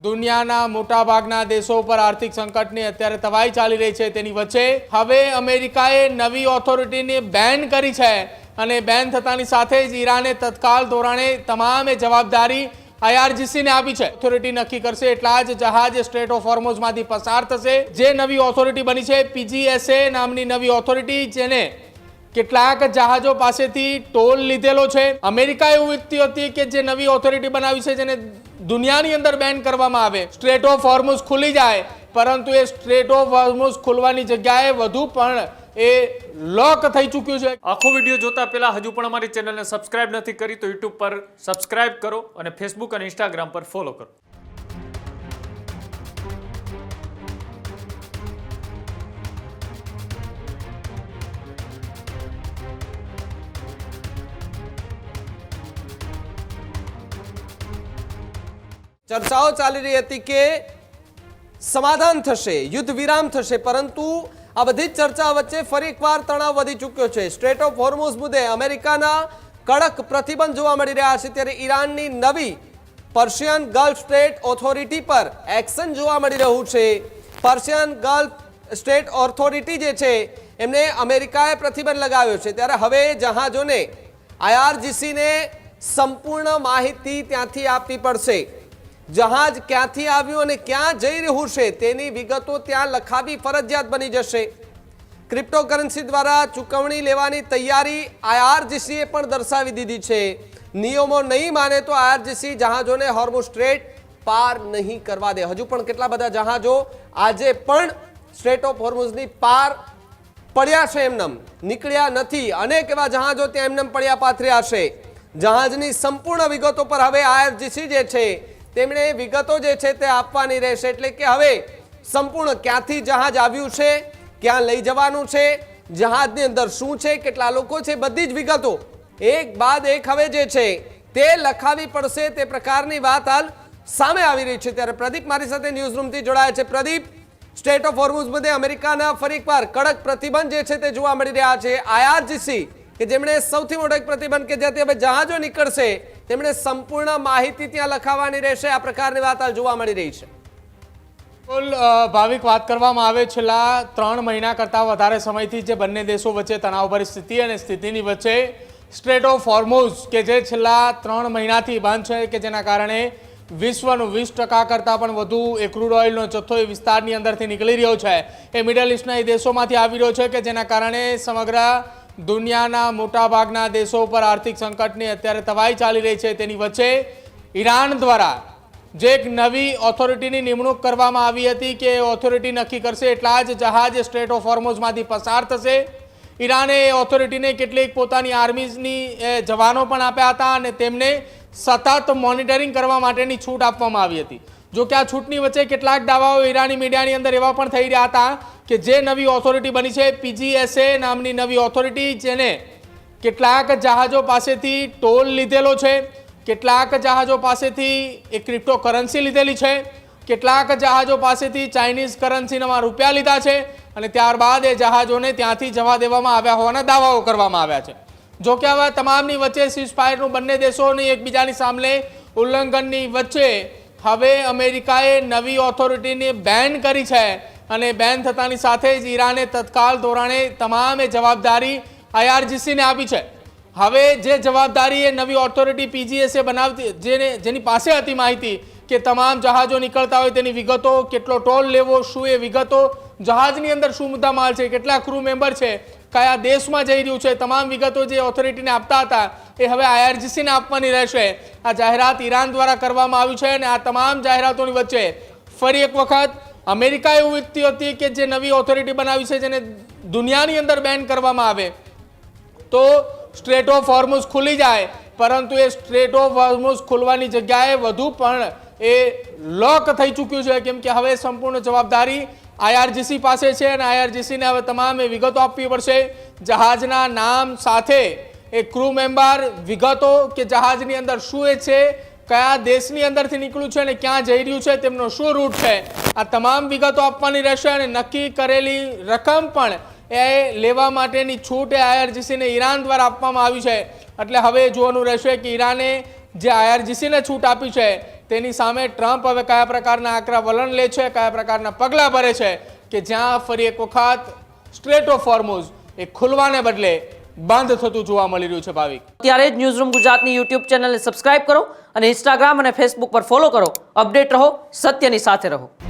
દુનિયાના મોટાભાગના દેશો પર આર્થિક સંકટની અત્યારે તવાઈ ચાલી રહી છે। તેની વચ્ચે હવે અમેરિકાએ નવી ઓથોરિટીને બેન કરી છે અને બેન થતાની સાથે જ ઈરાને તત્કાલ ધોરણે તમામ જવાબદારી આઈઆરજીસીને આપી છે। ઓથોરિટી નક્કી કરશે એટલા જ જહાજ સ્ટ્રેટ ઓફ હોર્મુઝમાંથી પસાર થશે। જે નવી ઓથોરિટી બની છે પીજીએસએ નામની નવી ઓથોરિટી, જેને કેટલાક જહાજો પાસેથી ટોલ લીધેલો છે। અમેરિકા એવું ઈચ્છતી હતી કે જે નવી ઓથોરિટી બનાવી છે જેને દુનિયાની અંદર બેન કરવામાં આવે, સ્ટ્રેટ ઓફ હોર્મુઝ ખુલી જાય, પરંતુ એ સ્ટ્રેટ ઓફ હોર્મુઝ ખુલવાની જગ્યાએ વધુ પણ એ લોક થઈ ચૂક્યું છે। આખો વિડીયો જોતા પહેલા હજુ પણ અમારી ચેનલને સબસ્ક્રાઇબ નથી કરી તો યુટ્યુબ પર સબસ્ક્રાઇબ કરો અને ફેસબુક અને ઇન્સ્ટાગ્રામ પર ફોલો કરો। ચર્ચાઓ ચાલી રહી હતી કે સમાધાન થશે, યુદ્ધ વિરામ થશે, પરંતુ આ બધી જ ચર્ચા વચ્ચે ફરી એકવાર તણાવ વધી ચૂક્યો છે। સ્ટ્રેટ ઓફ હોર્મુઝ મુદ્દે અમેરિકાના કડક પ્રતિબંધ જોવા મળી રહ્યા છે, ત્યારે ઈરાનની નવી પર્શિયન ગલ્ફ સ્ટેટ ઓથોરિટી પર એક્શન જોવા મળી રહ્યું છે। પર્શિયન ગલ્ફ સ્ટેટ ઓથોરિટી જે છે એમને અમેરિકાએ પ્રતિબંધ લગાવ્યો છે, ત્યારે હવે જહાજોને આઈઆરજીસીને સંપૂર્ણ માહિતી ત્યાંથી આપવી પડશે। જહાજ ક્યાંથી આવ્યું અને ક્યાં જઈ રહ્યું છે તેની વિગતો ત્યાં લખાવી ફરજિયાત બની જશે। ક્રિપ્ટોકરન્સી દ્વારા ચૂકવણી લેવાની તૈયારી આઈઆરજીસીએ પણ દર્શાવી દીધી છે। નિયમો નહીં માને તો આઈઆરજીસી જહાજોને હોર્મુઝ સ્ટ્રેટ પાર નહીં કરવા દે। હજુ પણ કેટલા બધા જહાજો આજે પણ સ્ટ્રેટ ઓફ હોર્મુઝની પાર પડ્યા છે, એમનેમ નીકળ્યા નથી। અનેક એવા જહાજો ત્યાં એમનેમ પડ્યા પાથર્યા છે। જહાજની સંપૂર્ણ વિગતો પર હવે આઈઆરજીસી જે છે તેમણે વિગતો જે છે તે આપવાની રહેશે, એટલે કે હવે સંપૂર્ણ ક્યાંથી જહાજ આવ્યું છે, ક્યાં લઈ જવાનું છે, જહાજની અંદર શું છે, કેટલા લોકો છે, બધી જ વિગતો એક બાદ એક હવે જે છે તે લખાવી પડશે। તે પ્રકારની વાત હાલ સામે આવી રહી છે। ત્યારે પ્રદીપ મારી સાથે ન્યૂઝ રૂમથી જોડાયા છે। પ્રદીપ, સ્ટેટ ઓફ હોર્મુઝ મુદ્દે અમેરિકાના ફરી એકવાર કડક પ્રતિબંધ જે છે તે જોવા મળી રહ્યા છે। આઈઆરજીસી કે જેમણે સૌથી મોટો એક પ્રતિબંધ કે જ્યાંથી હવે જહાજો નીકળશે તેમણે સંપૂર્ણ માહિતી ત્યાં લખાવવાની રહેશે, આ પ્રકારની વાત હાલ જોવા મળી રહી છે। ભાવિક, વાત કરવામાં આવે છેલ્લા 3 મહિના કરતાં વધારે સમયથી જે બંને દેશો વચ્ચે તણાવભરી સ્થિતિ અને સ્થિતિની વચ્ચે સ્ટ્રેટ ઓફ હોર્મુઝ કે જે છેલ્લા 3 મહિનાથી બંધ છે, કે જેના કારણે વિશ્વનું 20% કરતાં પણ વધુ એ ક્રૂડ ઓઇલનો જથ્થો એ વિસ્તારની અંદરથી નીકળી રહ્યો છે, એ મિડલ ઇસ્ટના એ દેશોમાંથી આવી રહ્યો છે, કે જેના કારણે સમગ્ર દુનિયાના મોટાભાગના દેશો પર આર્થિક સંકટની અત્યારે તવાઈ ચાલી રહી છે। તેની વચ્ચે ઈરાન દ્વારા જે એક નવી ઓથોરિટીની નિમણૂક કરવામાં આવી હતી કે ઓથોરિટી નક્કી કરશે એટલા જ જહાજ સ્ટ્રેટ ઓફ હોર્મુઝમાંથી પસાર થશે। ઈરાને એ ઓથોરિટીને કેટલીક પોતાની આર્મીઝની જવાનો પણ આપ્યા હતા અને તેમને સતત મોનિટરિંગ કરવા માટેની છૂટ આપવામાં આવી હતી। જો કે આ છૂટની વચ્ચે કેટલાક દાવાઓ ઈરાની મીડિયાની અંદર એવા પણ થઈ રહ્યા હતા કે જે નવી ઓથોરિટી બની છે પીજીએસએ નામની નવી ઓથોરિટી, જેને કેટલાક જહાજો પાસેથી ટોલ લીધેલો છે, કેટલાક જહાજો પાસેથી એ ક્રિપ્ટોકરન્સી લીધેલી છે, કેટલાક જહાજો પાસેથી ચાઇનીઝ કરન્સીના રૂપિયા લીધા છે અને ત્યારબાદ એ જહાજોને ત્યાંથી જવા દેવામાં આવ્યા હોવાના દાવાઓ કરવામાં આવ્યા છે। જો કે હવે તમામની વચ્ચે સીઝફાયરનું બંને દેશોની એકબીજાની સામે ઉલ્લંઘનની વચ્ચે હવે અમેરિકાએ નવી ઓથોરિટીને બેન કરી છે અને બેન થતાની સાથે જ ઈરાને તત્કાલ ધોરણે તમામ જવાબદારી આઈઆરજીસીને આપી છે। હવે જે જવાબદારી એ નવી ઓથોરિટી પીજીએસએ બનાવતી, જેની પાસે હતી માહિતી કે તમામ જહાજો નીકળતા હોય તેની વિગતો, કેટલો ટોલ લેવો, શું એ વિગતો, જહાજની અંદર શું મુદ્દા માલ છે, કેટલા ક્રૂ મેમ્બર છે, કયા દેશમાં જઈ રહ્યું છે, તમામ વિગતો જે ઓથોરિટીને આપતા હતા એ હવે આઈઆરજીસીને આપવાની રહેશે। આ જાહેરાત ઈરાન દ્વારા કરવામાં આવી છે અને આ તમામ જાહેરાતોની વચ્ચે ફરી એક વખત અમેરિકા એવું ઈચ્છતી હતી કે જે નવી ઓથોરિટી બનાવી છે જેને દુનિયાની અંદર બેન કરવામાં આવે તો સ્ટ્રેટ ઓફ હોર્મુઝ ખુલી જાય, પરંતુ એ સ્ટ્રેટ ઓફ હોર્મુઝ ખુલવાની જગ્યાએ વધુ પણ એ લોક થઈ ચૂક્યું છે, કેમ કે હવે સંપૂર્ણ જવાબદારી આઈઆરજીસી પાસે છે અને આઈઆરજીસીને હવે તમામ એ વિગતો આપવી પડશે। જહાજના નામ સાથે એ ક્રૂ મેમ્બર, વિગતો કે જહાજની અંદર શું એ છે, કયા દેશની અંદરથી નીકળ્યું છે અને ક્યાં જઈ રહ્યું છે, તેમનો શું રૂટ છે, આ તમામ વિગતો આપવાની રહેશે અને નક્કી કરેલી રકમ પણ એ લેવા માટેની છૂટ એ આઈઆરજીસીને ઈરાન દ્વારા આપવામાં આવી છે। એટલે હવે જોવાનું રહેશે કે ઈરાને જે IRGCને છૂટ આપી છે તેની સામે ટ્રમ્પ હવે કયા પ્રકારના આકરા વલણ લે છે, કયા પ્રકારના પગલાં ભરે છે કે જ્યાં ફરી એક વખત સ્ટ્રેટ ઓફ હોર્મુઝ એ ખુલવાને બદલે બંધ થતું જોવા મળી રહ્યું છે. ભાવિક, ત્યારે જ ન્યૂઝરૂમ ગુજરાતની યુટ્યુબ ચેનલને સબસ્ક્રાઇબ કરો અને ઇન્સ્ટાગ્રામ અને ફેસબુક પર ફોલો કરો. અપડેટ રહો, સત્યની સાથે રહો.